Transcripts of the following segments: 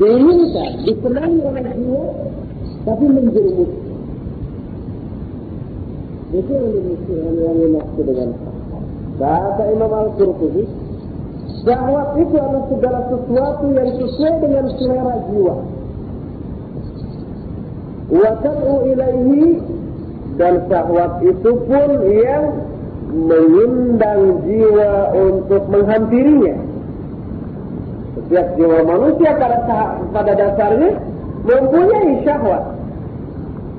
diinginkan, disenangi oleh jiwa, tapi menjerumus. Itu yang dimaksud dengan kata Imam Al-Qurtubi, syahwat itu adalah segala sesuatu yang sesuai dengan selera jiwa. Wa tad'u ilaihi, dan syahwat itu pun yang mengundang jiwa untuk menghampirinya. Setiap jiwa manusia pada dasarnya mempunyai syahwat.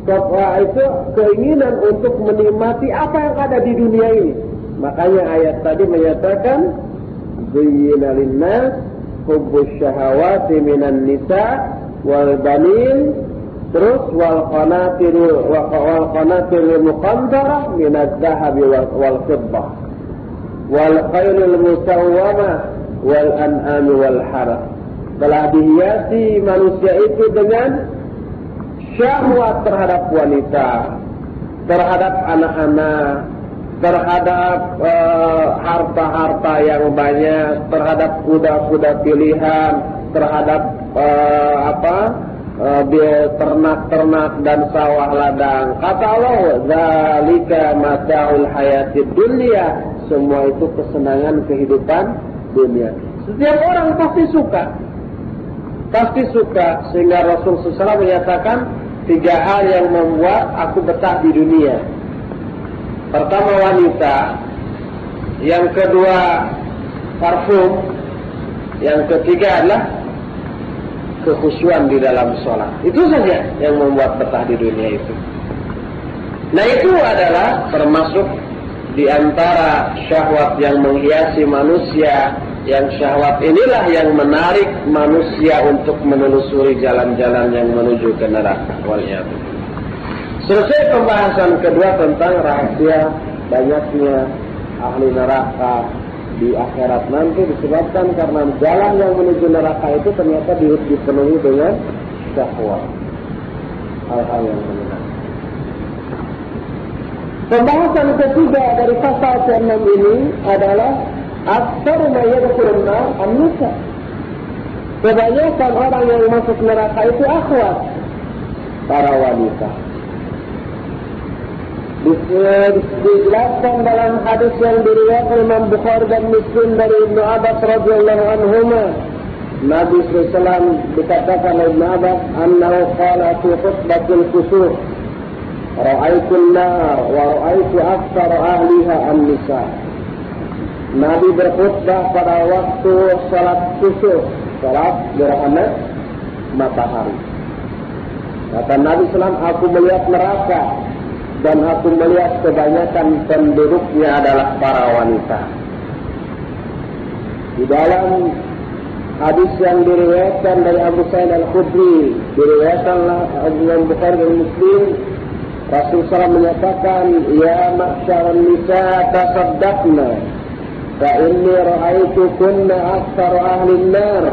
Syahwat itu keinginan untuk menikmati apa yang ada di dunia ini. Makanya ayat tadi menyatakan zuyyina lin-nas hubbus syahawati minan nisa wal banin, terus wal qanatirul muqantarah minaz zahabi wal fiddah wal khairil musawwamah wal an'ami wal harth. Telah dihiasi manusia itu dengan syahwat terhadap wanita, terhadap anak-anak, terhadap harta-harta yang banyak, terhadap kuda-kuda pilihan, terhadap ternak-ternak dan sawah ladang. Kata Allah, zalika mata'ul hayatid dunya, semua itu kesenangan kehidupan dunia. Setiap orang pasti suka, sehingga Rasul SAW menyatakan 3 hal yang membuat aku betah di dunia. Pertama wanita, yang kedua parfum, yang ketiga adalah kekhusyuan di dalam sholat. Itu saja yang membuat betah di dunia itu. Nah, itu adalah termasuk di antara syahwat yang menghiasi manusia. Yang syahwat inilah yang menarik manusia untuk menelusuri jalan-jalan yang menuju ke neraka. Waliyadu. Selesai pembahasan kedua tentang rahasia banyaknya ahli neraka di akhirat nanti, disebabkan karena jalan yang menuju neraka itu ternyata dipenuhi dengan syahwat, hal-hal yang menyenangkan. Pembahasan ketiga dari pasal 6 ini adalah aktsar ma yadkhulun nar an-nisa. Kebanyakan orang yang masuk neraka itu akhwat, para wanita. Dijelaskan dalam hadis yang diriwayatkan Imam Bukhari dan Muslim dari Ibnu Abbas radhiyallahu anhuma, Nabi SAW dikatakan oleh Ibnu Abbas, annahu qala fi khutbatil kusuf, ra'aitul nar wa ra'aitu aktsar ahliha an-nisa. Nabi berkhutbah pada waktu salat kusuf, salat gerhana matahari. Kata Nabi SAW, aku melihat neraka dan aku melihat kebanyakan penduduknya adalah para wanita. Di dalam hadis yang diriwayatkan dari Abu Sa'id Al-Khudri, diriwayatkan oleh Bukhari dan Muslim, Rasulullah menyatakan, ya ma'syaran nisa tasaddaqna, fa inni ra'aitukunna aktsara ahli an-nar.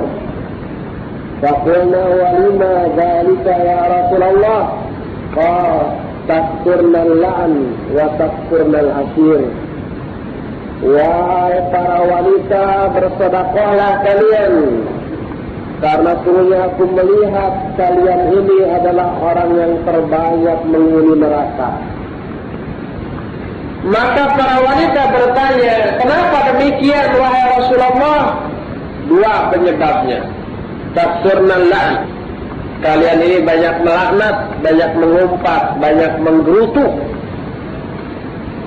Faqulna wa lima dzalika ya Rasulullah? Qala takfurna al-la'n wa takfurna al-ashir. Wahai para wanita, bersedekahlah kalian, karena sungguhnya aku melihat kalian ini adalah orang yang terbanyak menghuni neraka. Maka para wanita bertanya, kenapa demikian wahai Rasulullah? 2 penyebabnya. Takfurna al-la'n, kalian ini banyak melaknat, banyak mengumpat, banyak menggerutu,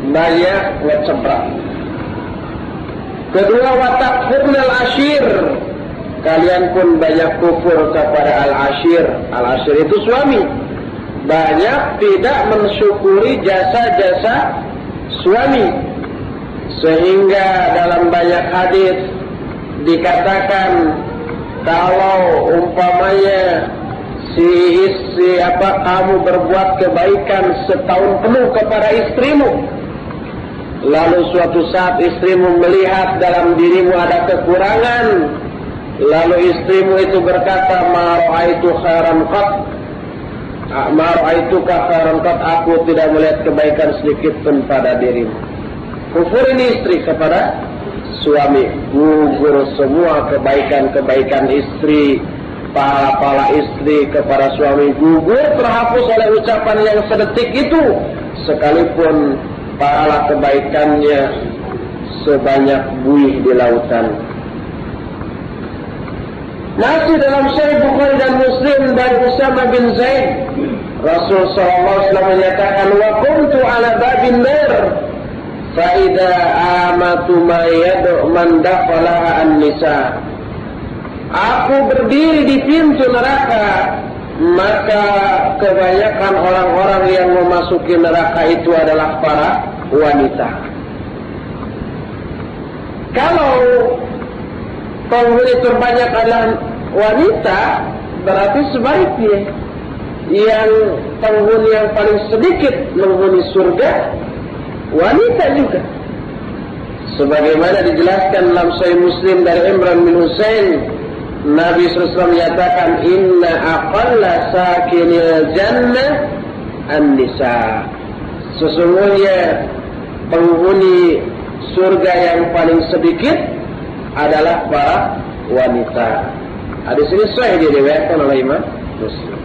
banyak ngecebrak. Kedua, wa takfurnal ashir, kalian pun banyak kufur kepada al-ashir. Al-ashir itu suami, banyak tidak mensyukuri jasa-jasa suami, sehingga dalam banyak hadis dikatakan, kalau umpamanya kamu berbuat kebaikan setahun penuh kepada istrimu, lalu suatu saat istrimu melihat dalam dirimu ada kekurangan, lalu istrimu itu berkata, ma ra'aitu khairan qat, aku tidak melihat kebaikan sedikit pun pada dirimu. Kufur ini istri kepada suami, gugur semua kebaikan-kebaikan istri, pahala istri kepada suami gugur terhapus oleh ucapan yang sedetik itu, sekalipun pahala kebaikannya sebanyak buih di lautan. Masih dalam Sahih Bukhari dan Muslim dari Usama bin Zaid, Rasul SAW menyatakan, wa kuntu ala babin nar fa idza amatu ma yad'u man dakhalaha an-nisa. Aku berdiri di pintu neraka, maka kebanyakan orang-orang yang memasuki neraka itu adalah para wanita. Kalau penghuni terbanyak adalah wanita, berarti sebaliknya yang penghuni yang paling sedikit menghuni surga wanita juga. Sebagaimana dijelaskan dalam Sahih Muslim dari Imran bin Husain, Nabi SAW menyatakan, inna aqalla sakinil jannah an-nisa. Sesungguhnya penghuni surga yang paling sedikit adalah para wanita. Hadis ini sahih diriwayatkan oleh Imam Muslim.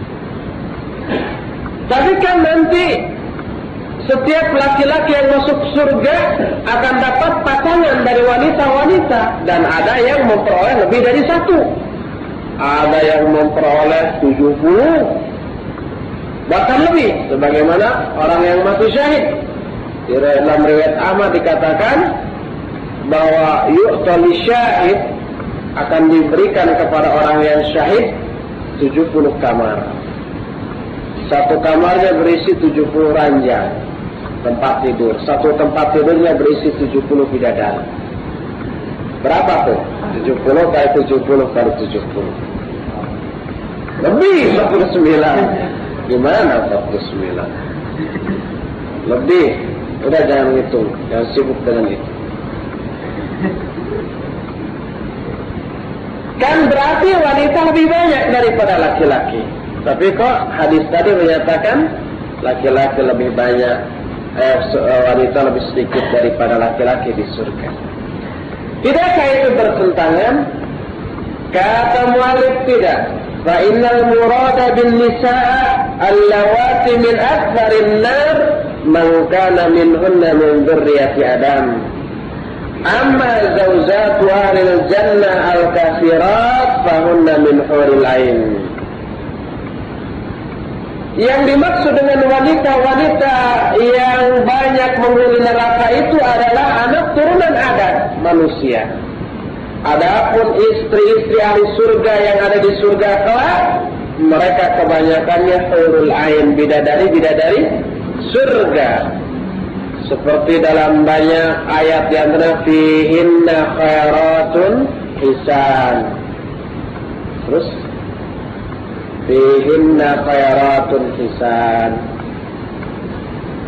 Tapi kan nanti setiap laki-laki yang masuk surga akan dapat pasangan dari wanita-wanita, dan ada yang memperoleh lebih dari satu. Ada yang memperoleh 70 bahkan lebih, sebagaimana orang yang mati syahid. Di dalam riwayat Ahmad dikatakan bahwa yu'tali syahid, akan diberikan kepada orang yang syahid 70 kamar. Satu kamarnya berisi 70 ranjang tempat tidur. Satu tempat tidurnya berisi 70 bidadari. Berapa tuh? 70 kali 70 kali 70. Lebih 49. Gimana 49? Lebih. Udah jangan hitung, jangan sibuk dengan itu. Kan berarti wanita lebih banyak daripada laki-laki. Tapi kok hadis tadi menyatakan laki-laki lebih banyak, wanita lebih sedikit daripada laki-laki di surga. Tidakkah itu bertentangan? Kata mu'allif tidak. Fa innal murada bin nisaa allawati min aktharin nar man kana minhunna min dzurriyyati Adam. Amma zawjatu ahlil jannah al-kafirat fahunna min huril ain. Yang dimaksud dengan wanita-wanita yang banyak menghuni neraka itu adalah anak turunan Adam, manusia. Adapun istri-istri ahli surga yang ada di surga kelak, mereka kebanyakannya hurul ain, bidadari-bidadari surga. Seperti dalam banyak ayat yang ada fihinna khairatun hisan. Terus fihinna khairatun hisan.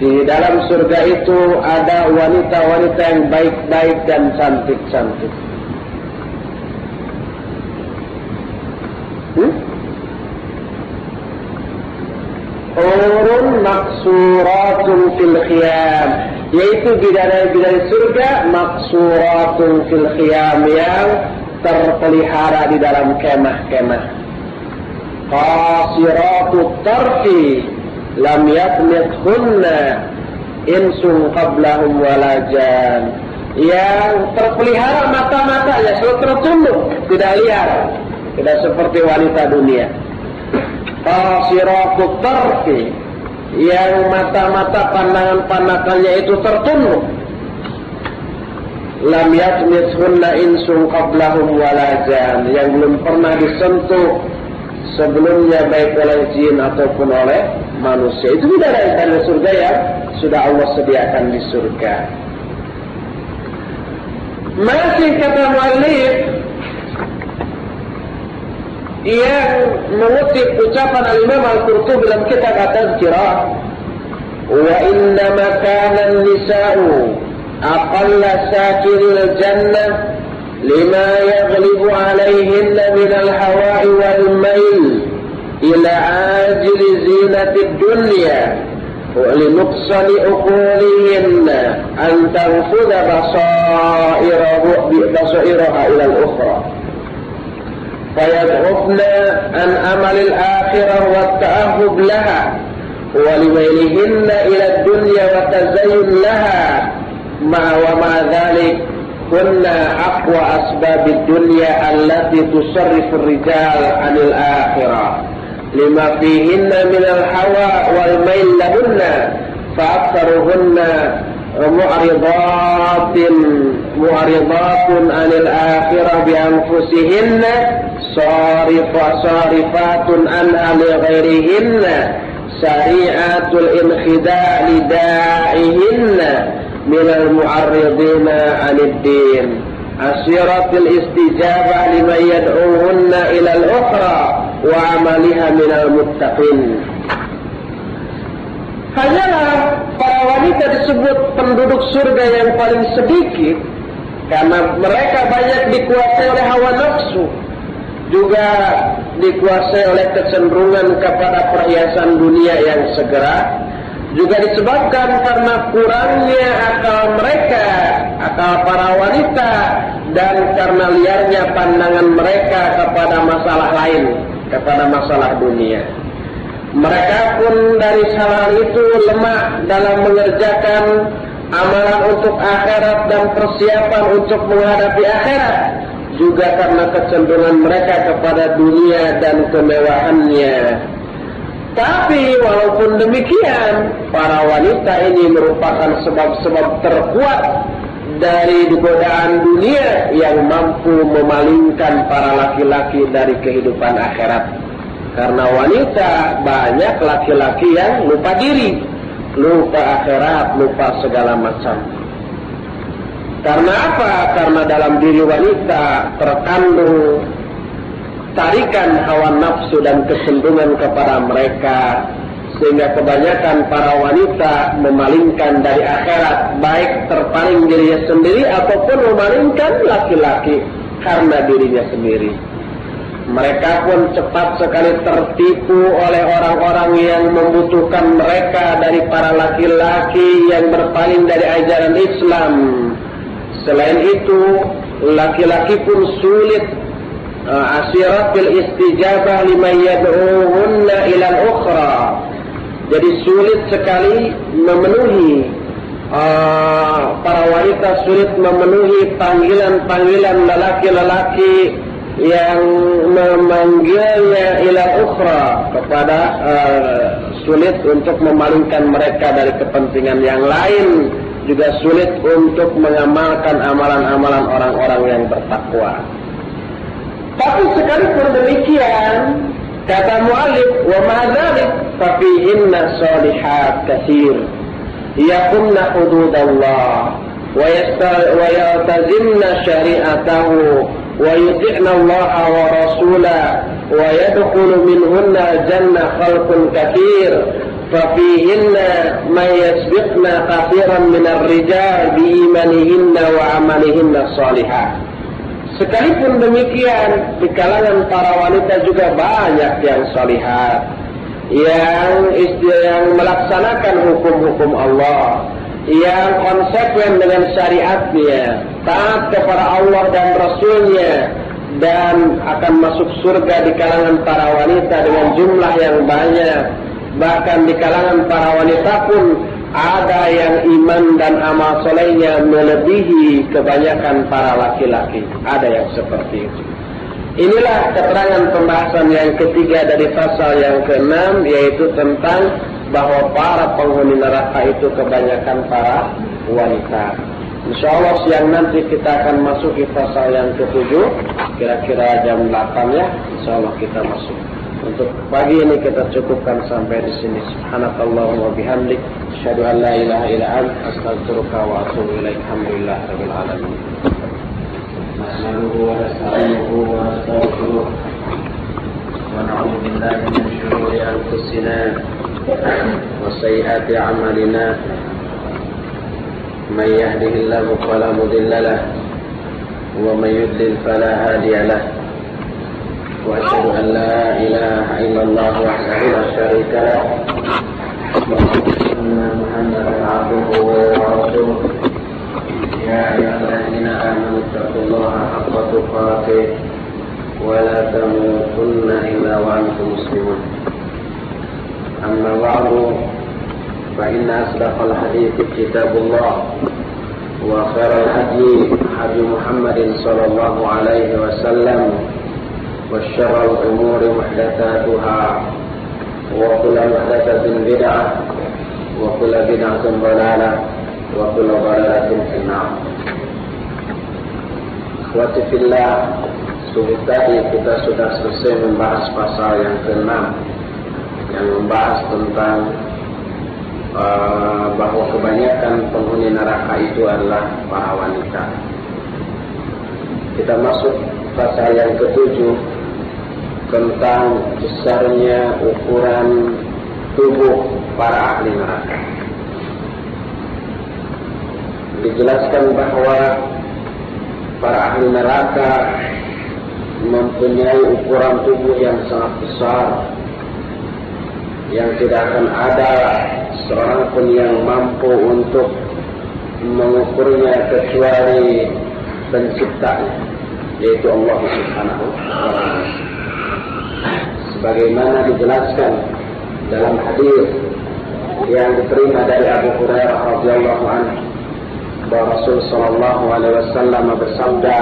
Di dalam surga itu ada wanita-wanita yang baik-baik dan cantik-cantik. Hurun maksuratun fil khiyam, yaitu bidadari-bidadari surga maksuratun fil khiyam, yang terpelihara di dalam kemah-kemah. Qasiratut tarfi lam yatmithunna insun qablahum wala jan, yang terpelihara mata-matanya selalu tertunduk, tidak liar, tidak seperti wanita dunia. Qasiratut tarfi, yang mata-mata pandangan-pandangannya itu tertunduk. Lam yatmithunna insun qablahum wala jan, yang belum pernah disentuh sebelumnya baik oleh jin ataupun oleh manusia. Itu bidadari surga yang sudah Allah sediakan di surga. Masih kata mu'allif yang mengutip ucapan al-Imam Al-Qurtubi dalam kitab At-Tazkirah, wa innama kana an-nisa'u aqalla sakinil jannah lima yaghlibu alaihinna min al-hawa'i wal mail ila ajli zinatid dunya wa linuqsani uqulihinna an tanfudha basairaha ila al-ukhra. فيضعفن عن عمل الآخرة والتأهب لها ولميلهن إلى الدنيا والتزين لها ومع ذلك كنا أقوى أسباب الدنيا التي تصرف الرجال عن الآخرة لما فيهن من الهوى والميل لهن فأكثرهن معرضات عن الآخرة بأنفسهن صارفات عنها لغيرهن سريعات الانخداع لداعيهن من المعرضين عن الدين عسيرة الاستجابة لمن يدعوهن إلى الأخرى وعملها من المتقين. Hanyalah para wanita disebut penduduk surga yang paling sedikit karena mereka banyak dikuasai oleh hawa nafsu, juga dikuasai oleh kecenderungan kepada perhiasan dunia yang segera, juga disebabkan karena kurangnya akal mereka, akal para wanita, dan karena liarnya pandangan mereka kepada masalah lain, kepada masalah dunia. Mereka pun dari hal itu lemah dalam mengerjakan amalan untuk akhirat dan persiapan untuk menghadapi akhirat, juga karena kecenderungan mereka kepada dunia dan kemewahannya. Tapi walaupun demikian, para wanita ini merupakan sebab-sebab terkuat dari godaan dunia yang mampu memalingkan para laki-laki dari kehidupan akhirat. Karena wanita banyak laki-laki yang lupa diri, lupa akhirat, lupa segala macam. Karena apa? Karena dalam diri wanita terkandung tarikan hawa nafsu dan kecenderungan kepada mereka, sehingga kebanyakan para wanita memalingkan dari akhirat, baik terpaling dirinya sendiri ataupun memalingkan laki-laki karena dirinya sendiri. Mereka pun cepat sekali tertipu oleh orang-orang yang membutuhkan mereka dari para laki-laki yang berpaling dari ajaran Islam. Selain itu, laki-laki pun sulit asiratil istijabah liman yad'uhunna ilal ukhra. Jadi sulit sekali memenuhi para wanita sulit memenuhi panggilan-panggilan lelaki-lelaki yang memanggilnya ilal ukhra, kepada sulit untuk memalingkan mereka dari kepentingan yang lain, juga sulit untuk mengamalkan amalan-amalan orang-orang yang bertakwa. Tapi sekalipun demikian, kata mu'allif, wa ma'adzalik fafihinna shalihat katsir yaqumna hududallah wa yaltazimna syari'atahu wa yuti'na Allah wa rasulah wa yadkhulu minhunna jannah khalqun katsir fafihinna man yasbiqna katsiran minar rijal biimanihinna wa amalihinna shalihat. Sekalipun demikian, di kalangan para wanita juga banyak yang shalihat, yang melaksanakan hukum-hukum Allah, yang konsekuen dengan syariatnya, taat kepada Allah dan Rasulnya, dan akan masuk surga di kalangan para wanita dengan jumlah yang banyak. Bahkan di kalangan para wanita pun ada yang iman dan amal solehnya melebihi kebanyakan para laki-laki. Ada yang seperti itu. Inilah keterangan pembahasan yang ketiga dari pasal yang ke-6, yaitu tentang bahwa para penghuni neraka itu kebanyakan para wanita. InsyaAllah siang nanti kita akan masuk ke pasal yang ke-7, kira-kira jam 8 ya. InsyaAllah kita masuk. Untuk pagi ini kita cukupkan sampai di sini. Subhanakallahumma wa bihamdik, asyhadu an la ilaha illa anta, astaghfiruka wa atubu ilaik. Alhamdulillahirabbil alamin. Nahmaduhu wa nasta'inuhu wa nastaghfiruh wa na'udzu billahi min shururi anfusina wa sayyiati a'malina. Man yahdihillahu fala mudilla lahu wa man yudlil fala hadiya lahu. وأشهد أن لا إله إلا الله وحده لا شريك له وأشهد أن محمدا عبده ورسوله يا أيها الذين آمنوا اتقوا الله حق تقاته ولا تموتن إلا وأنتم مسلمون. أما بعد فإن أصدق الحديث كتاب الله وخير الهدي هدي محمد صلى الله عليه وسلم وشر الأمور محدثاتها وكل محدثة بدعة وكل بدعة ضلالة وكل ضلالة في النار. Ikhwati fillah, tadi kita sudah selesai membahas pasal yang ke-6 yang membahas tentang bahwa kebanyakan penghuni neraka itu adalah para wanita. Kita masuk pasal yang ke-7 tentang besarnya ukuran tubuh para ahli neraka. Dijelaskan bahwa para ahli neraka mempunyai ukuran tubuh yang sangat besar, yang tidak akan ada seorang pun yang mampu untuk mengukurnya kecuali penciptanya, yaitu Allah Subhanahu wa Ta'ala. Sebagaimana dijelaskan dalam hadis yang diterima dari Abu Hurairah radhiyallahu anhu, bahwa Rasul sallallahu alaihi wasallam bersabda,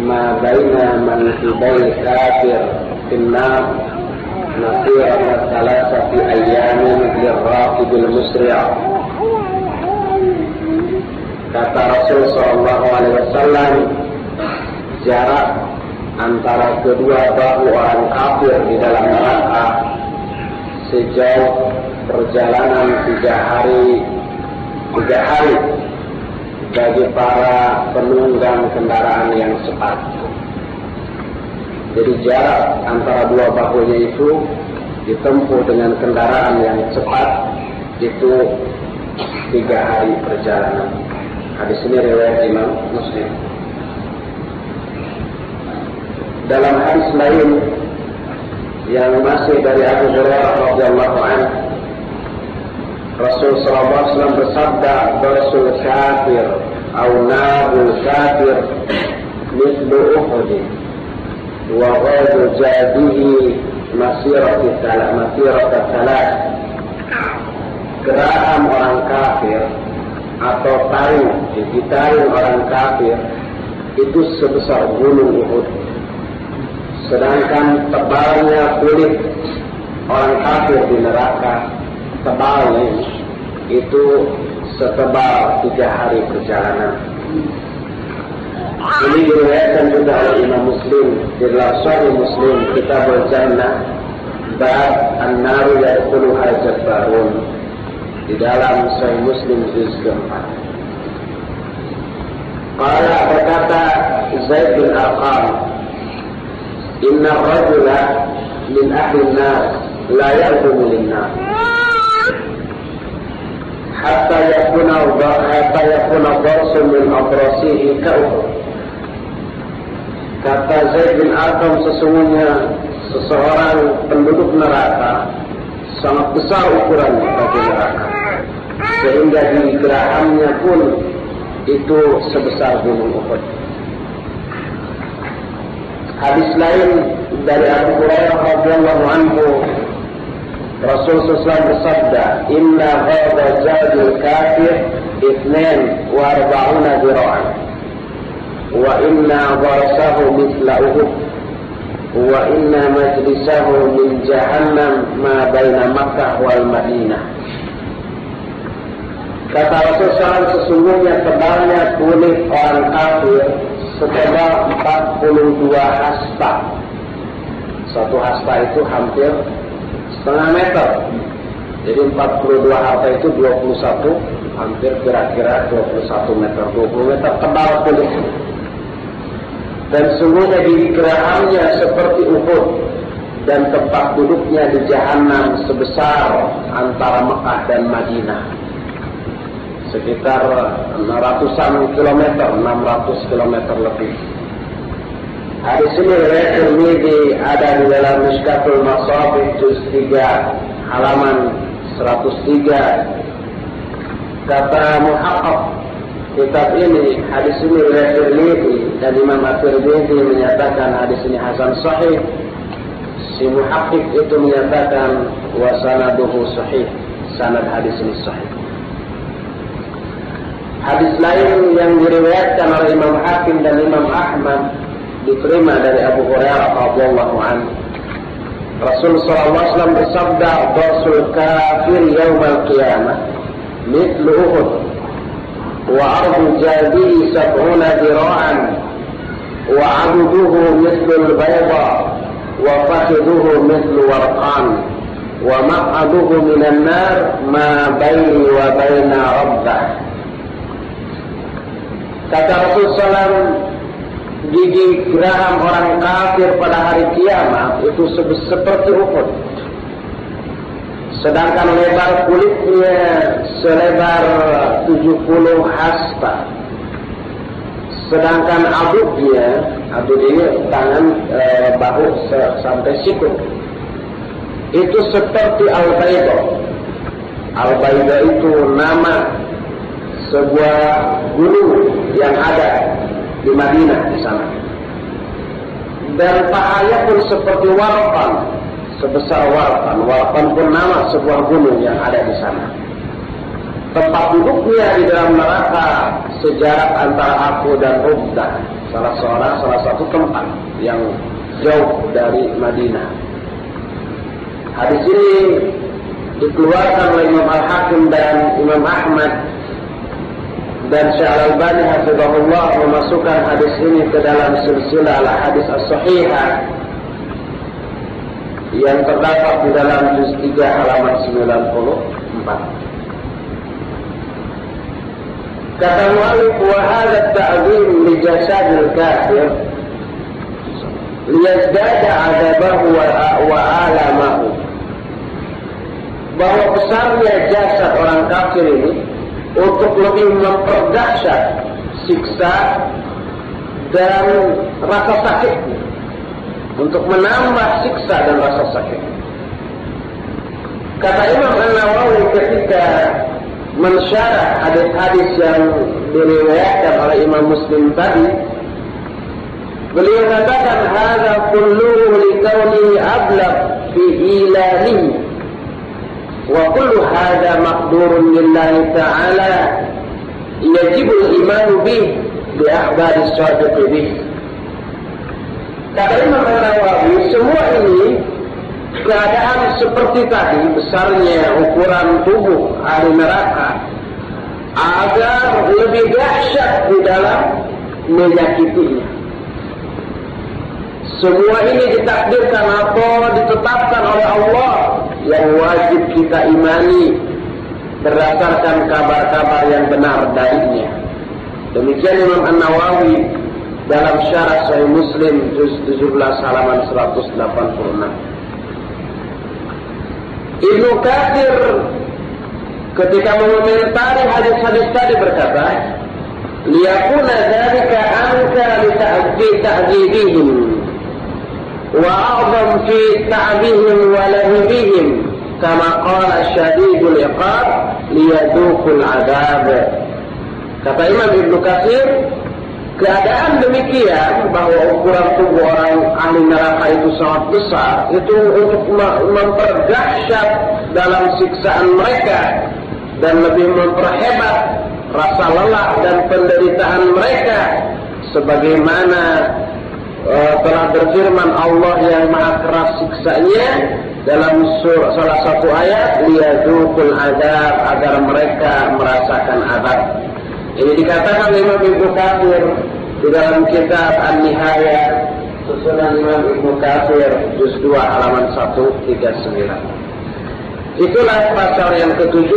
"Ma baina mankibai kafir finnar nasira salasati ayyamin lirraqibil musri'." Kata Rasul sallallahu alaihi wasallam, jarak antara kedua bahu orang kafir di dalam neraka sejauh perjalanan 3 hari bagi para penunggang kendaraan yang cepat. Jadi jarak antara dua bahunya itu ditempuh dengan kendaraan yang cepat itu 3 hari perjalanan. Hadis ini riwayat Imam Muslim. Dalam hadis lain yang masih dari Abu Hurairah radhiyallahu anhu, Rasul sallallahu alaihi wasallam bersabda, "Rasul kafir atau narul kafir mithlu Uhud wa ghadu jadihi masirata salat." Geraham orang kafir atau taring orang kafir itu sebesar gunung Uhud. Sedangkan tebalnya kulit orang kafir di neraka, tebalnya itu setebal 3 hari perjalanan. Ini diriwayatkan juga oleh Imam Muslim di dalam Sahih Muslim, Kitabul Jannah, bab an-naru yadkhuluha jabbarun, di dalam Sahih Muslim juz 4. Qala, berkata Zaid bin Arqam, "Inna rajula min ahli an-nar la ya'budu lin-nar hatta yakuna darsun min adrasihi ka'uhud." Kata Zaid bin Arqam, sesungguhnya seseorang penduduk neraka sangat besar ukurannya bagi neraka, sehingga di gerahamnya pun itu sebesar gunung Uhud. Hadis lain dari Abu Hurairah radhiyallahu anhu, Rasul SAW bersabda, "Inna ghadha jadil kafir 42 dira'an wa inna dharasahu mithla Uhud wa inna majlisahu min jahannam ma baina Makkah wal Madinah." Kata Rasul SAW, sesungguhnya tebalnya kulit orang kafir setebal 42 hasta. Satu hasta itu hampir setengah meter. Jadi 42 hasta itu 21, hampir kira-kira 21 meter. 20 meter tebal kulit. Dan sesungguhnya di gerahamnya seperti Uhud, dan tempat duduknya di Jahannam sebesar antara Mekah dan Madinah. Sekitar 600 kilometer lebih. Hadis ini riwayat Tirmidzi, ada di dalam Mishkatul Masabih juz 3 halaman 103. Kata Muhaqqaq kitab ini, hadis ini oleh Tirmidzi dan Imam At-Tirmidzi menyatakan hadis ini hasan sahih. Si muhaqqiq itu menyatakan wa sanaduhu sahih, sanad hadis ini sahih. Hadis lain yang diriwayatkan oleh Imam Hakim dan Imam Ahmad diterima dari Abu Hurairah radhiyallahu anhu. Rasul sallallahu alaihi wasallam bersabda, "Darsul kafir yaumal qiyamah mithlu Uhud wa ardu jadihi 70 dira'an wa 'abduhu mithlu al-bayda wa fakhidhuhu mithlu warqan wa maq'aduhu minan nar ma baini wa baina rabbah." Kata Rasulullah SAW, gigi geraham orang kafir pada hari kiamat itu seperti Uhud. Sedangkan lebar kulitnya selebar 70 hasta. Sedangkan adudnya tangan bahu sampai siku, itu seperti al-bayda. Al-bayda itu nama sebuah gunung yang ada di Madinah di sana. Dan pahanya pun seperti warpan, sebesar warpan. Warpan pun nama sebuah gunung yang ada di sana. Tempat duduknya di dalam neraka sejarak antara aku dan Ubdah, salah satu tempat yang jauh dari Madinah. Hadis ini dikeluarkan oleh Imam Al-Hakim dan Imam Ahmad, dan Syekh Al-Albani hafizahullah memasukkan hadis ini ke dalam silsilah al-hadis as-sahihah yang terdapat di dalam juz 3 halaman 94. Kata mu'allif, wa hadha at-ta'zim li jasadil kafir liyazdada 'adabahu wa alamahu. Bahwa besarnya jasad orang kafir ini untuk lebih memperdahsyat siksa dan rasa sakit, untuk menambah siksa dan rasa sakit. Kata Imam An-Nawawi ketika mensyarah hadis-hadis yang diriwayatkan oleh Imam Muslim tadi, beliau katakan hadza kulluhu likaunihi ablagh fi ilanihi wa kullu hadha maqdurun lillahi ta'ala yajibul imanu bih bi akhbaris sadiq bih. Kata Imam An-Nawawi, semua ini keadaan seperti tadi, besarnya ukuran tubuh ahli neraka, agar lebih dahsyat di dalam menyakitinya. Semua ini ditakdirkan atau ditetapkan oleh Allah yang wajib kita imani berdasarkan kabar-kabar yang benar darinya. Demikian Imam An-Nawawi dalam syarah Sahih Muslim juz 17 halaman 186. Ibnu Katsir ketika mengomentari hadis-hadis tadi berkata, liyakuna dzalika anka li ta'dzibihim wa a'zam fi ta'bihim wa lahibihim kama qala syadidul iqab liyaduqul adab. Kata Imam Ibnu Katsir, keadaan demikian bahwa ukuran tubuh orang ahli neraka itu sangat besar, itu untuk memperdahsyat dalam siksaan mereka dan lebih memperhebat rasa lelah dan penderitaan mereka, sebagaimana telah berfirman Allah yang maha keras siksanya dalam salah satu ayat, liyadzuqul azab, agar mereka merasakan azab. Ini dikatakan Imam Ibnu Katsir di dalam kitab An-Nihayah susunan Imam Ibnu Katsir juz 2 halaman 139. Itulah pasal yang ke-7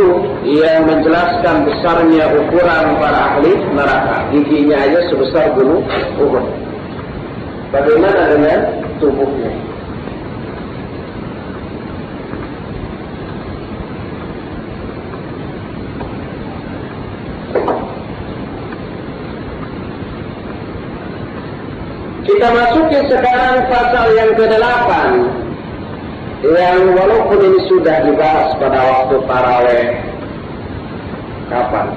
yang menjelaskan besarnya ukuran para ahli neraka. Giginya aja sebesar gunung Uhud. Bagaimana dengan tubuhnya? Kita masuki sekarang pasal yang ke-8 yang walaupun ini sudah dibahas pada waktu tarawih. Kapan?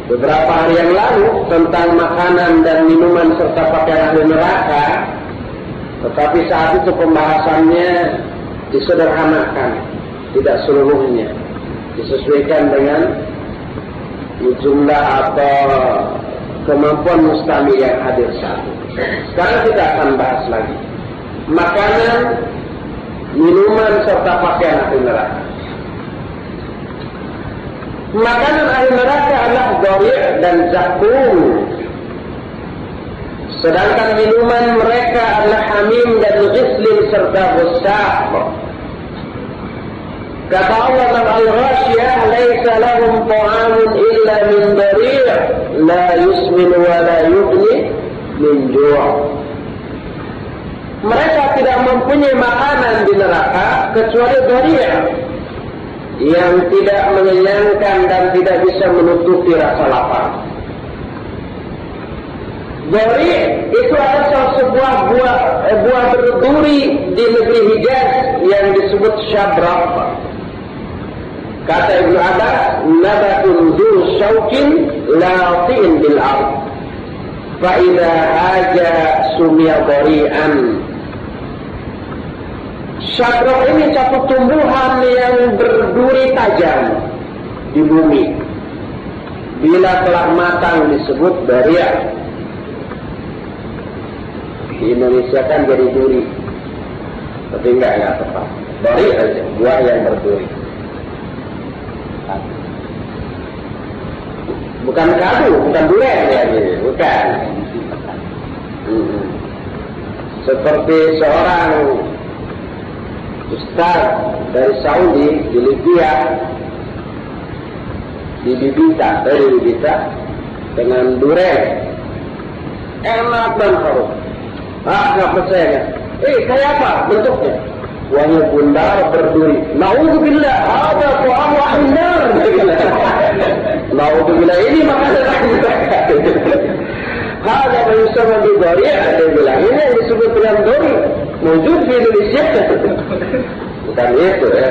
beberapa hari yang lalu tentang makanan dan minuman serta pakaian ahli neraka, tetapi saat itu pembahasannya disederhanakan, tidak seluruhnya, disesuaikan dengan jumlah atau kemampuan mustami yang hadir saat itu. Sekarang kita akan bahas lagi makanan, minuman serta pakaian ahli neraka. Makanan ahli neraka adalah dhari' dan zakum. Sedangkan minuman mereka adalah hamim dan ghislin serta ghusaq. Kata Allah dalam Al-Ghasyiyah, "Laisa lahum ta'amun illa min dhari' la yusmin wa la yughni min ju'." Mereka tidak mempunyai makanan di neraka kecuali dhari' yang tidak mengenyangkan dan tidak bisa menutupi rasa lapar. Dhari' itu adalah sebuah buah berduri di negeri Hijaz yang disebut syabraq. Kata Ibnu Abbas, nabatun dzu syaukin latin bil ard. Fa idza haja sumia dhari'an. Syabraq ini satu tumbuhan yang berduri tajam di bumi. Bila telah matang disebut dhari'. Di Indonesia kan jadi duri, tapi enggak tepat. Dhari' aja, buah yang berduri. Bukan kadu, bukan durian ya, bukan. Seperti seorang ustaz dari Saudi di Libya, di Bibita dengan durian, enak dan harum. Nggak percaya. Kayak apa bentuknya? Buahnya bundar berduri. Na'udzubillah, ada ta'am ahli nar. Na'udzubillah, ini makanan ahli neraka. Ada yang disebut dhari', dia bilang ini yang disebut dengan dhari', wujud di Indonesia. Bukan itu ya.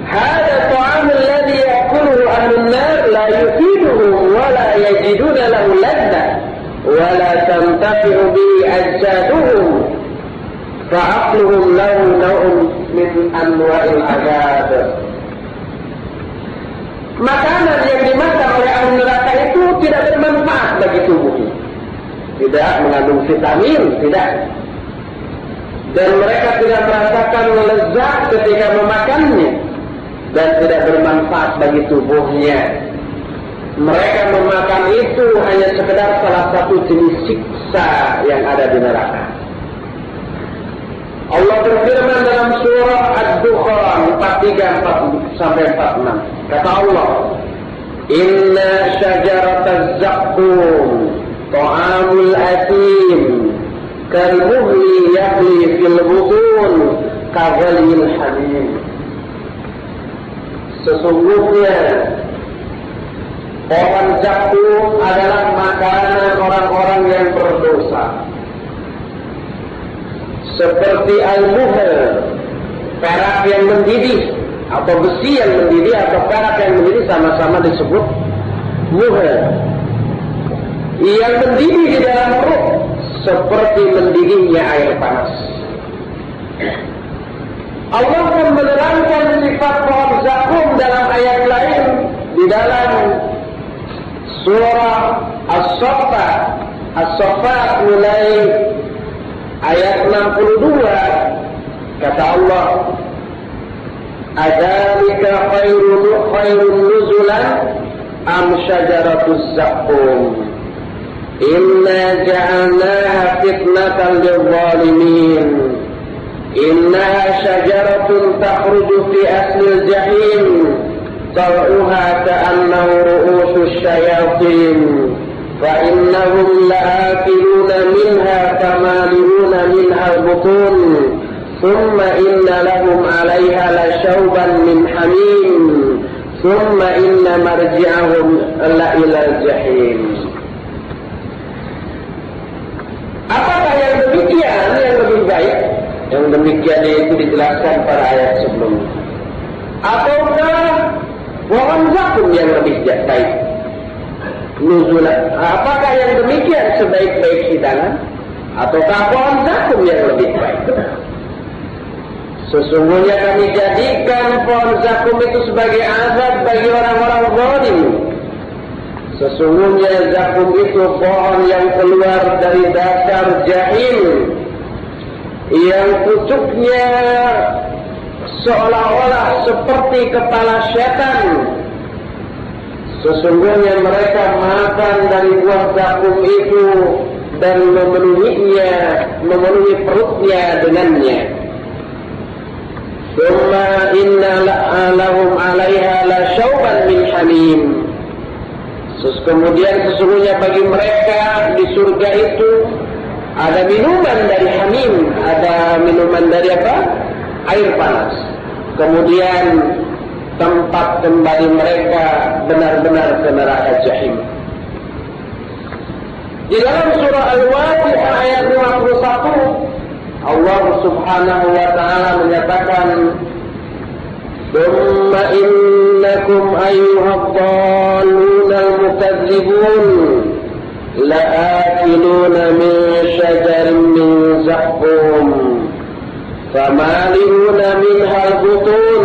هذا الطعام الذي يأكله أهل النار لا يفيدهم ولا يجدون له لذة ولا تنتفع به أجسادهم فعقلهم له نوع من أنواع العذاب. Makanan yang dimakan oleh ahli neraka itu tidak bermanfaat bagi tubuhnya, tidak mengandung vitamin, tidak, dan mereka tidak merasakan lezat ketika memakannya, dan tidak bermanfaat bagi tubuhnya. Mereka memakan itu hanya sekedar salah satu jenis siksa yang ada di neraka. Allah berfirman dalam surah Ad-Dukhan 43-46. Kata Allah, "Inna syajarataz zaqqum ta'amul atim kalmuhli yaghli fil butun kaghalil hamim." Sesungguhnya pohon zakum adalah makanan orang-orang yang berdosa. Seperti al-muhl, perak yang mendidih, atau besi yang mendidih, atau perak yang mendidih, sama-sama disebut muhl. Yang mendidih di dalam perut seperti mendidihnya air panas. Allah akan menerangkan sifat pohon zakum dalam ayat lain di dalam surah As-Saffat mulai ayat 62. Kata Allah, "Adzalika khairun nuzulan am syajaratuz zakum inna ja'alnaha fitnatan lil-zalimin innaha syajaratun takhruju fi aslil jahim طلعها كأنه رؤوس الشياطين فإنهم لآكلون منها فمالئون منها البطون ثم إن لهم عليها لشوبا من حميم ثم إن مرجعهم لإلى الجحيم. Apakah yang demikian yang lebih baik? Yang demikian itu dijelaskan pada ayat sebelumnya. Ataukah pohon zakum yang lebih baik. Nuzulan, apakah yang demikian sebaik-baik hidangan ataukah pohon zakum yang lebih baik? Sesungguhnya kami jadikan pohon zakum itu sebagai azab bagi orang-orang zalim. Sesungguhnya zakum itu pohon yang keluar dari dasar jahim, yang pucuknya seolah-olah seperti kepala setan. Sesungguhnya mereka makan dari buah zakum itu dan memenuhi perutnya dengannya. Thumma inna lahum 'alaiha la syauban min hamim. Kemudian sesungguhnya bagi mereka di surga itu ada minuman dari hamim, ada minuman dari apa? Air panas. Kemudian tempat kembali mereka benar-benar ke neraka jahim. Di dalam surah Al-Waqi'ah ayat 51, Allah Subhanahu wa taala menyatakan, "Tsumma innakum ayyuhadh-dhallunal mukadzibun la'akiluna min syajarin min zaqqum famalihuna minha al-butun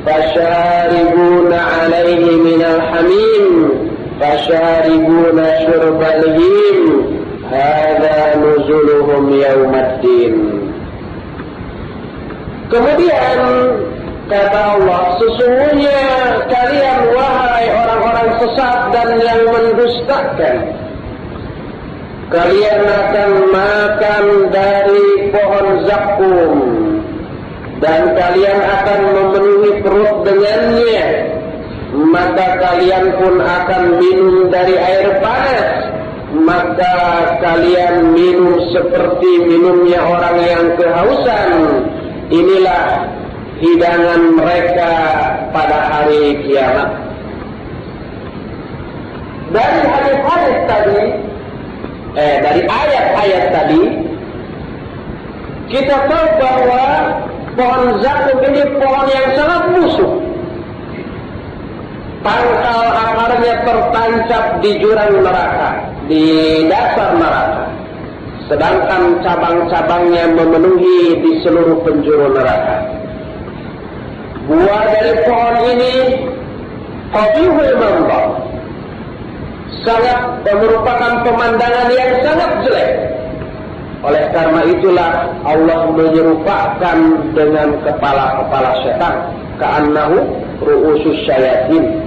fasharibuna 'alaihi minal hamim fasharibuna syurbal him hadza nuzuluhum yaumaddin." Kemudian kata Allah, sesungguhnya kalian wahai orang-orang sesat dan yang mendustakan, kalian akan makan dari pohon zakum dan kalian akan memenuhi perut dengannya, maka kalian pun akan minum dari air panas, maka kalian minum seperti minumnya orang yang kehausan. Inilah hidangan mereka pada hari kiamat. Dari hadis-hadis tadi, dari ayat-ayat tadi, kita tahu bahwa pohon zakum ini pohon yang sangat busuk. Pangkal akarnya tertancap di jurang neraka, di dasar neraka. Sedangkan cabang-cabangnya memenuhi di seluruh penjuru neraka. Buah dari pohon ini qabihul manzar, sangat merupakan pemandangan yang sangat jelek. Oleh karena itulah Allah menyerupakan dengan kepala-kepala setan, ka'annahu ru'usus syayatin.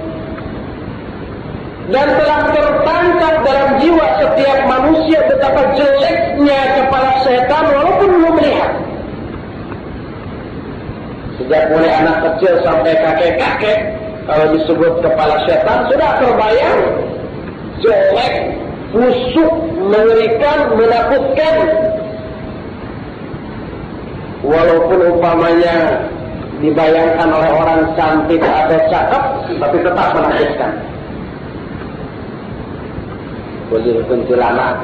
Dan telah tertancap dalam jiwa setiap manusia betapa jeleknya kepala setan walaupun belum melihat. Sejak mulai anak kecil sampai kakek-kakek, kalau disebut kepala setan sudah terbayang jelek, busuk, mengerikan, menakutkan. Walaupun umpamanya dibayangkan oleh orang cantik atau cakep, tapi tetap menakutkan. Boleh kuntilanak,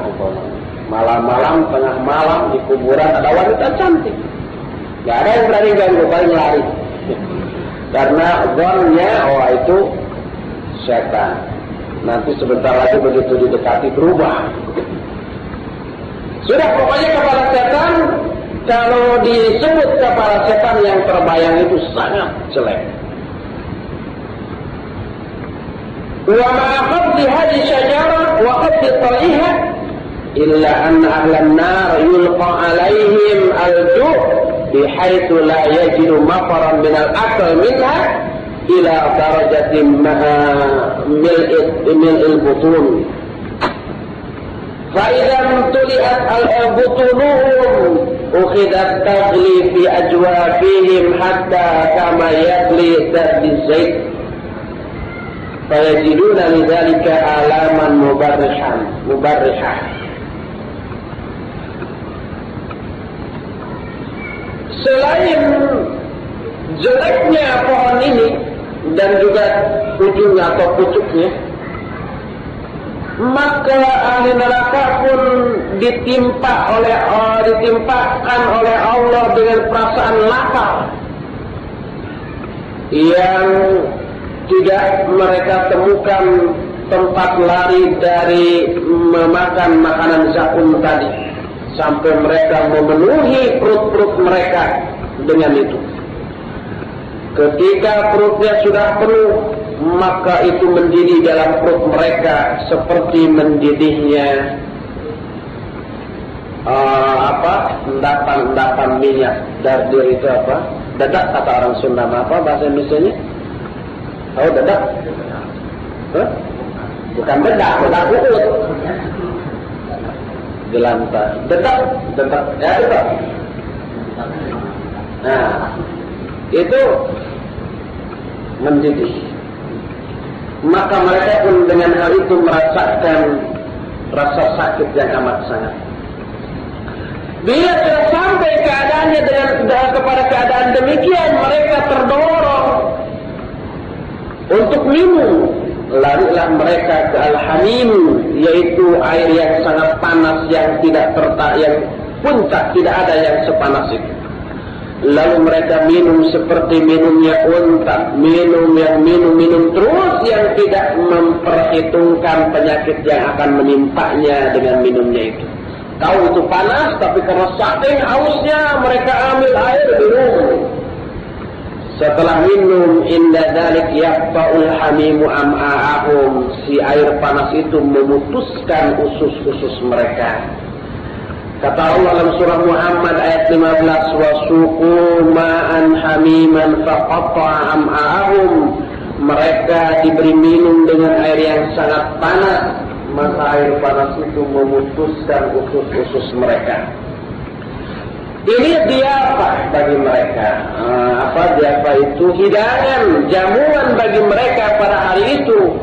malam-malam, tengah malam di kuburan ada wanita cantik. Gak ada yang berani ganggu, paling lari. Karena zonnya, itu setan. Nanti sebentar lagi begitu didekati berubah. Sudah, pokoknya kepala setan, kalau disebut kepala setan yang terbayang itu sangat jelek. Wa ma'afadli hadhi syajarah wa qaddi tariha illa anna ahlan nar yulqa alaihim al-ju' bihaitsu la yajidu mafaran min al-akal minha ila darajatin mil'il butun. فإذا امتلئت بطونهم أخذت تغلي في أجوافهم حتى كما يغلي الزيت فيجدون لذلك آلاما مبرحة. Selain jeleknya pohon ini dan juga ujungnya atau pucuknya, maka ahli neraka pun ditimpakan oleh Allah dengan perasaan lapar yang tidak mereka temukan tempat lari dari memakan makanan zakum tadi, sampai mereka memenuhi perut-perut mereka dengan itu. Ketika perutnya sudah penuh, maka itu mendidih dalam perut mereka seperti mendidihnya endapan minyak. Dari itu apa? Dadak kata orang Sunda, apa bahasa Indonesianya? Tahu dadak? Huh? Bukan dedak ukut. Jelantah. Dedak. Ya dedak. Nah, itu mendidih. Maka mereka pun dengan hal itu merasakan rasa sakit yang amat sangat. Bila sudah sampai keadaannya kepada keadaan demikian, mereka terdorong untuk minum. Larilah mereka ke al-hamim, yaitu air yang sangat panas yang yang puncak tidak ada yang sepanas itu. Lalu mereka minum seperti minumnya unta, minum terus, yang tidak memperhitungkan penyakit yang akan menimpanya dengan minumnya itu. Tahu itu panas, tapi karena saking hausnya mereka ambil air minum. Setelah minum, inda dzalik yaqta'ul hamimu am'a'ahum, si air panas itu memutuskan usus-usus mereka. Kata Allah dalam surah Muhammad ayat 15, wasuqu ma'an hamiman faqatta'a am'a'ahum, mereka diberi minum dengan air yang sangat panas, maka air panas itu memutuskan usus-usus mereka. Ini diapa bagi mereka. Diapa itu hidangan, jamuan bagi mereka pada hari itu,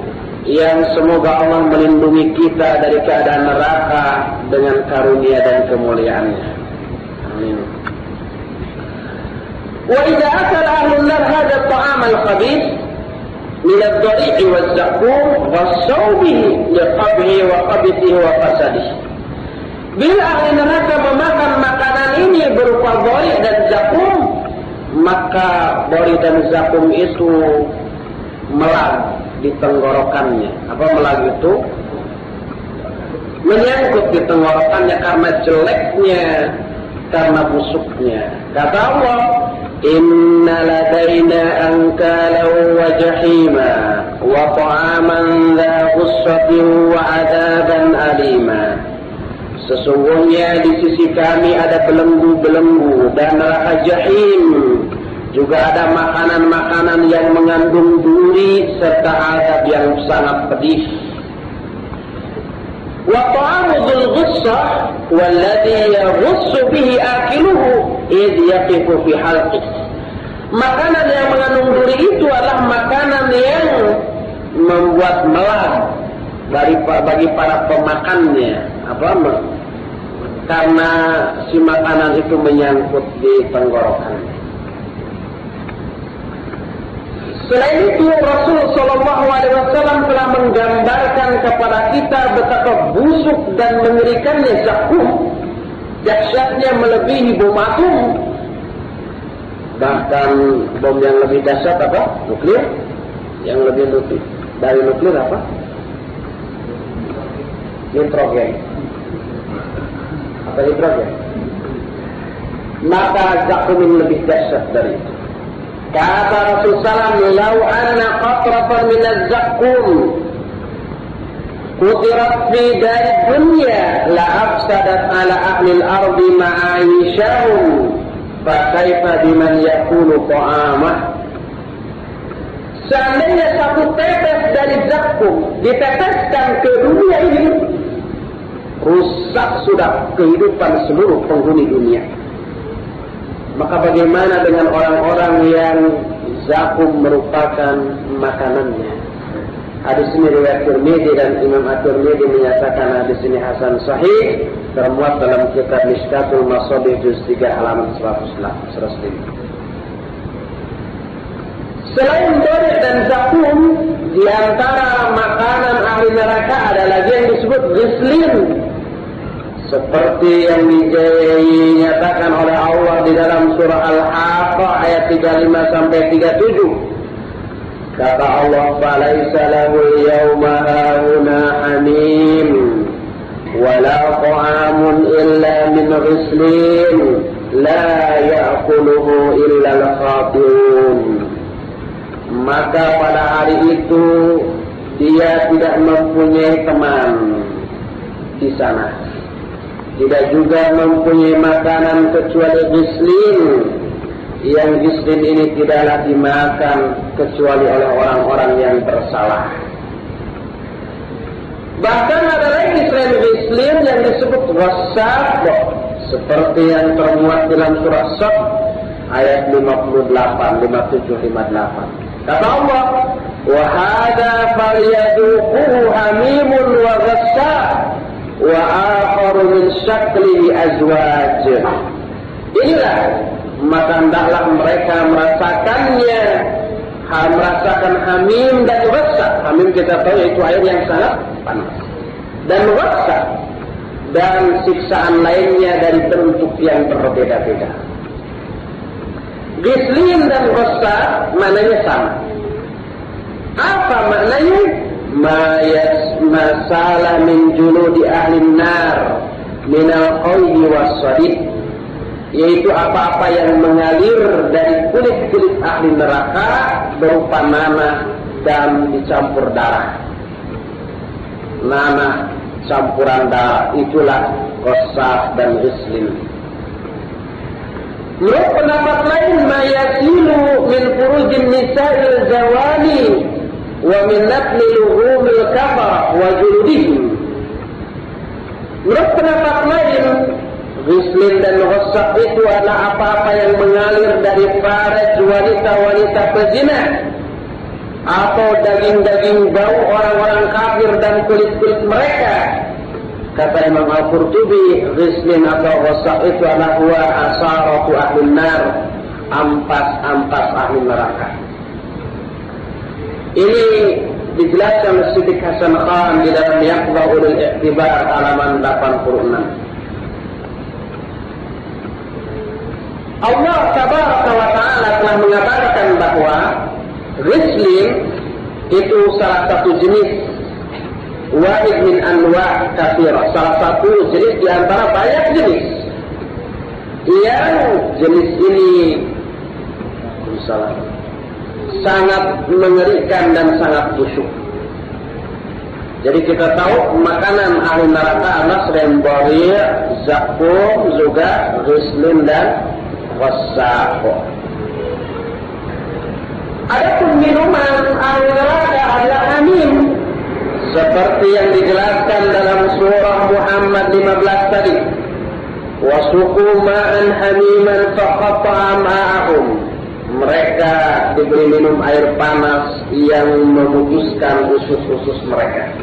yang semoga Allah melindungi kita dari keadaan neraka dengan karunia dan kemuliaannya. Amin. Wa idza akala ahlun nar hadha at-ta'am al-khabith min ad-dari'i waz-zakum was-sawbihi liqabhi wa qabithihi wa fasadihi. Bila ahli neraka memakan makanan ini berupa bori dan zakum, maka bori dan zakum itu melag di tenggorokannya. Apa melag itu? Menyangkut di tenggorokannya karena jeleknya, karena busuknya. Kata Allah, inna ladaina ankalan wa jahima wa ta'aman dha ghussatin wa adaban alima. Sesungguhnya di sisi kami ada belenggu-belenggu dan neraka jahim. Juga ada makanan-makanan yang mengandung duri serta azab yang sangat pedih. Wa ta'amu dzul ghussah walladhi yaghussu bihi akiluhu idh yaqifu fi halqihi. Makanan yang mengandung duri itu adalah makanan yang membuat melag bagi para pemakannya. Karena si makanan itu menyangkut di tenggorokan. Selain itu, Rasul Shallallahu Alaihi Wasallam telah menggambarkan kepada kita betapa busuk dan mengerikannya zakum, dahsyatnya melebihi bom atom, bahkan bom yang lebih dahsyat apa? Nuklir, yang lebih dari nuklir apa? Nitrogen. Apa nitrogen? Maka zakum ini lebih dahsyat dari itu. Kata Rasulullah SAW, "Lau anna qatratan min az-zakum qutirat fi dari dunya la afsadat ala ahli al-ardi ma'aishahum fa kaifa biman yakulu ta'amah." Seandainya satu tetes dari zakum diteteskan ke dunia ini, rusak sudah kehidupan seluruh penghuni dunia. Maka bagaimana dengan orang-orang yang zakum merupakan makanannya? Hadis ini riwayat Tirmidzi dan Imam At-Tirmidzi menyatakan hadis ini hasan sahih, termuat dalam kitab Mishkatul Masabih juz 3 halaman 105. Selain bori dan zakum, di antara makanan ahli neraka ada lagi yang disebut ghislin. Seperti yang dinyatakan oleh Allah di dalam surah Al-Haqqah ayat 35 sampai 37. Kata Allah, "Falaisa lahul yawma hauna hamim, wala ta'amun illa min ghislin, la ya'kuluhu illa al-khatirun." Maka pada hari itu dia tidak mempunyai teman di sana, tidak juga mempunyai makanan kecuali ghislin, yang ghislin ini tidaklah dimakan kecuali oleh orang-orang yang bersalah. Bahkan ada lagi selain ghislin yang disebut wasaq, seperti yang termuat dalam surah Shad ayat 58, 57, 58. Kata Allah, "Wa hadza falyaduquhu hamimun wa ghassaq wa akharu min syaklihi azwaj." Inilah, maka hendaklah mereka merasakannya, merasakan hamim dan ghassaq. Hamim kita tahu yaitu air yang sangat panas, dan ghassaq dan siksaan lainnya dari bentuk yang berbeda-beda. Ghislin dan ghassaq maknanya sama. Apa maknanya? Masalah min juludi ahli nar minal qaydi was-sadid, yaitu apa-apa yang mengalir dari kulit-kulit ahli neraka berupa nanah dan dicampur darah. Nanah campuran darah, itulah ghassaq dan ghislin. Menurut pendapat lain, mayasilu min furujin nisa'il zawani wa min natli luhumil kafar wa juludihim. Menurut pendapat lain, ghislin dan ghassaq itu adalah apa-apa yang mengalir dari faraj wanita-wanita pezina, atau daging-daging bau orang-orang kafir dan kulit-kulit mereka. Kata Imam Al-Qurtubi, ghislin atau ghassaq itu adalah huwa asaratu ahli nar, ampas-ampas ahli neraka. Ini dijelaskan Siddiq Hasan Khan di dalam Yaqda'ul I'tibar halaman 86. Allah Tabaraka wa Ta'ala telah mengabarkan bahwa ghislin itu salah satu jenis wahid min anwa' katsira, salah satu jenis di antara banyak jenis. Yang jenis ini sangat mengerikan dan sangat busuk. Jadi kita tahu makanan ahli neraka adalah selain bari', zakum, juga ghislin dan ghassaq. Adapun minuman ahli neraka adalah hamim, seperti yang dijelaskan dalam surah Muhammad 15 tadi. Wasuqu ma'an hamiman faqata'a ma'ahum. Mereka diberi minum air panas yang memutuskan usus-usus mereka.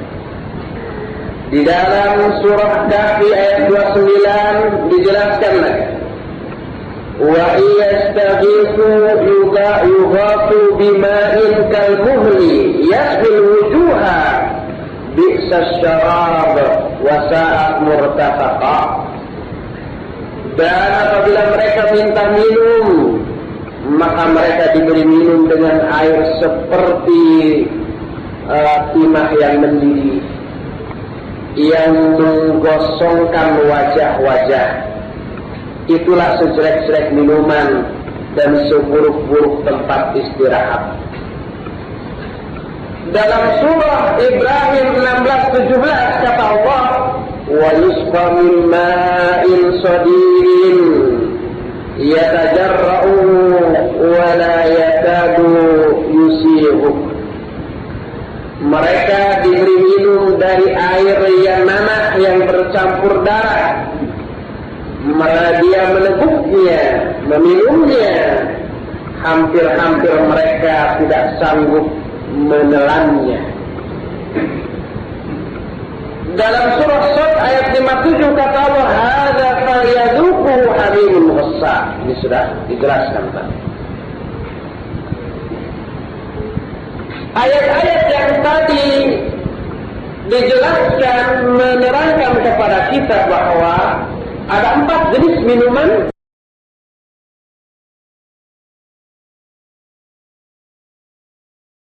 Di dalam surah Kahfi ayat 29 dijelaskan lagi. Wa iyastaghithu yughathu bima'in kalmuhli yashbil wujuha bi'sa syarab wa sa'at murtafaqa. Dan apabila mereka minta minum, maka mereka diberi minum dengan air seperti timah yang mendidih, yang menggosongkan wajah-wajah. Itulah sejelek-jelek minuman dan seburuk-buruk tempat istirahat. Dalam surah Ibrahim 16:17 kata Allah, wa yusqa min ma'in sadidin yatajarra'u wa la yakadu yusighu. Mereka diberi minum dari air yang nanah yang bercampur darah. Dia meneguknya, meminumnya, hampir-hampir mereka tidak sanggup menelannya. Dalam surah Shad ayat 57 kata Allah, hadza falyaduqu hamimun ghassaq. Ini sudah dijelaskan tadi. Ayat-ayat yang tadi dijelaskan menerangkan kepada kita bahwa ada 4 jenis minuman